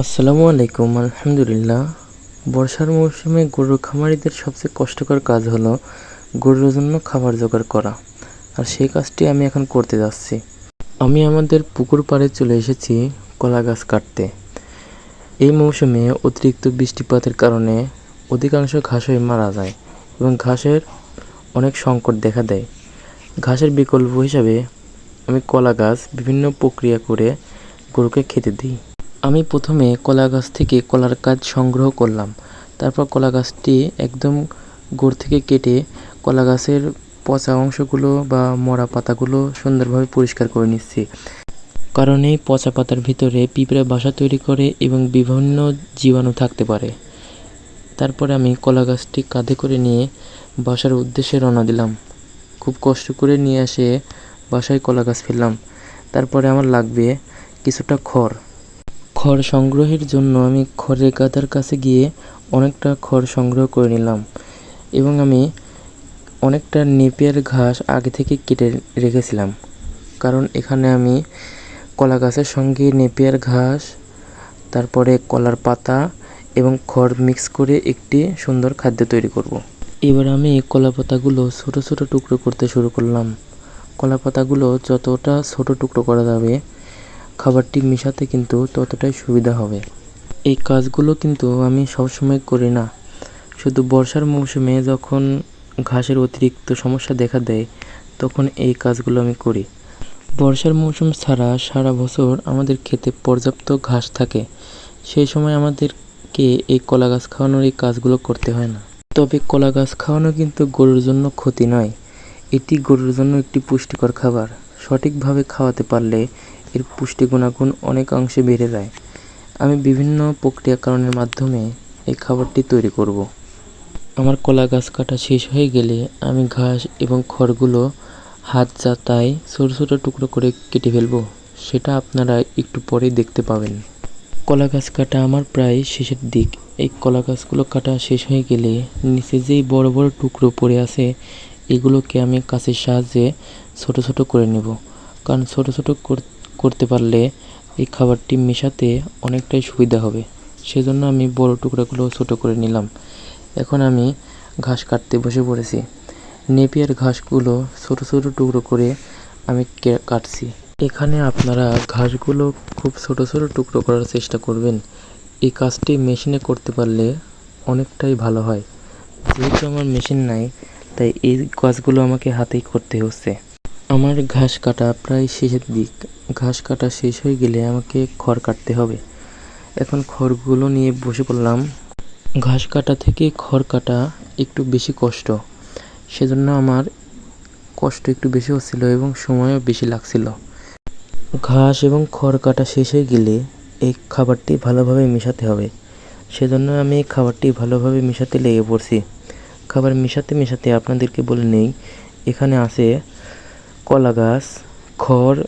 আসসালামু আলাইকুম। আলহামদুলিল্লাহ। বর্ষার মৌসুমে গরুর খামারিদের সবচেয়ে কষ্টকর কাজ হলো গরুর জন্য খাবার জোগাড় করা, আর সেই কাজটি আমি এখন করতে যাচ্ছি। আমি আমাদের পুকুর পাড়ে চলে এসেছি কলা গাছ কাটতে। এই মৌসুমে অতিরিক্ত বৃষ্টিপাতের কারণে অধিকাংশ ঘাস হয়ে মারা যায় এবং ঘাসের অনেক সংকট দেখা দেয়। ঘাসের বিকল্প হিসাবে আমি কলা গাছ বিভিন্ন প্রক্রিয়া করে গরুকে খেতে দিই। আমি প্রথমে কলা গাছ থেকে কলার গাছ সংগ্রহ করলাম। তারপর কলা গাছটি একদম গোড় থেকে কেটে কলা গাছের পচা অংশগুলো বা মরা পাতাগুলো সুন্দরভাবে পরিষ্কার করে নিচ্ছি, কারণ এই পচা পাতার ভিতরে পিঁপড়ে বাসা তৈরি করে এবং বিভিন্ন জীবাণু থাকতে পারে। তারপরে আমি কলা গাছটি কাঁধে করে নিয়ে বাসার উদ্দেশ্যে রওনা দিলাম। খুব কষ্ট করে নিয়ে এসে বাসায় কলা গাছ ফেললাম। তারপরে আমার লাগবে কিছুটা খড়। খড় সংগ্রহের জন্য আমি খড়ের গাদার কাছে গিয়ে অনেকটা খড় সংগ্রহ করে নিলাম এবং আমি অনেকটা নেপিয়ার ঘাস আগে থেকে কেটে রেখেছিলাম, কারণ এখানে আমি কলা গাছের সঙ্গে নেপিয়ার ঘাস, তারপরে কলার পাতা এবং খড় মিক্স করে একটি সুন্দর খাদ্য তৈরি করব। এবার আমি কলা পাতাগুলো ছোট ছোট টুকরো করতে শুরু করলাম। কলা পাতাগুলো যতটা ছোট টুকরো করা যাবে খাবারটি মেশাতে কিন্তু ততটাই সুবিধা হবে। এই কাজগুলো কিন্তু আমি সবসময় করি না, শুধু বর্ষার মৌসুমে যখন ঘাসের অতিরিক্ত সমস্যা দেখা দেয় তখন এই কাজগুলো আমি করি। বর্ষার মৌসুম ছাড়া সারা বছর আমাদের ক্ষেতে পর্যাপ্ত ঘাস থাকে, সেই সময় আমাদেরকে এই কলা গাছ খাওয়ানোর এই কাজগুলো করতে হয় না। তবে কলা গাছ খাওয়ানো কিন্তু গরুর জন্য ক্ষতি নয়, এটি গরুর জন্য একটি পুষ্টিকর খাবার। সঠিকভাবে খাওয়াতে পারলে এর পুষ্টি গুণাগুণ অনেকাংশে বেড়ে যায়। আমি বিভিন্ন প্রক্রিয়াকরণের মাধ্যমে এই খাবারটি তৈরি করব। আমার কলা গাছ কাটা শেষ হয়ে গেলে আমি ঘাস এবং খড়গুলো হাত যাতায় ছোটো ছোটো টুকরো করে কেটে ফেলবো, সেটা আপনারা একটু পরেই দেখতে পাবেন। কলা গাছ কাটা আমার প্রায় শেষের দিক। এই কলা গাছগুলো কাটা শেষ হয়ে গেলে নিচে যেই বড় বড় টুকরো পড়ে আছে এগুলোকে আমি কাঁচির সাহায্যে ছোট ছোট করে নেব, কারণ ছোট ছোট করতে পারলে এই খাবারটি মেশাতে অনেকটাই সুবিধা হবে। সেজন্য আমি বড় টুকরাগুলো ছোট করে নিলাম। এখন আমি ঘাস কাটতে বসে পড়েছি। নেপিয়ার ঘাসগুলো ছোট ছোট টুকরো করে আমি কাটছি। এখানে আপনারা ঘাসগুলো খুব ছোট ছোট টুকরো করার চেষ্টা করবেন। এই কাজটি মেশিনে করতে পারলে অনেকটাই ভালো হয়। যেহেতু আমার মেশিন নাই তাই এই কাজগুলো আমাকে হাতেই করতে হচ্ছে। আমার ঘাস কাটা প্রায় শেষের দিক। ঘাস কাটা শেষ হয়ে গেলে আমাকে খড় কাটতে হবে। এখন খড়গুলো নিয়ে বসে পড়লাম। ঘাস কাটা থেকে খড় কাটা একটু বেশি কষ্ট, সেজন্য আমার কষ্ট একটু বেশি হচ্ছিল এবং সময়ও বেশি লাগছিল। ঘাস এবং খড় কাটা শেষ হয়ে গেলে এই খাবারটি ভালোভাবে মেশাতে হবে, সেজন্য আমি এই খাবারটি ভালোভাবে মেশাতে লেগে পড়ছি। খাবার মেশাতে মেশাতে আপনাদেরকে বলে নেই, এখানে আছে কলা গাছ, খড়,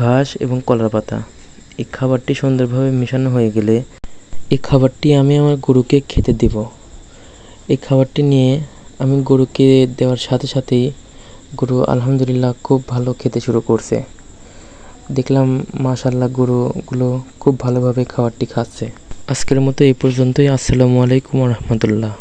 ঘাস এবং কলার পাতা। এই খাবারটি সুন্দরভাবে মেশানো হয়ে গেলে এই খাবারটি আমি আমার গরুকে খেতে দেব। এই খাবারটি নিয়ে আমি গরুকে দেওয়ার সাথে সাথেই গরু আলহামদুলিল্লাহ খুব ভালো খেতে শুরু করছে। দেখলাম মাশাআল্লাহ গরুগুলো খুব ভালোভাবে খাবারটি খাচ্ছে। আজকের মতো এই পর্যন্তই। আসসালামু আলাইকুম ওয়া রাহমাতুল্লাহ।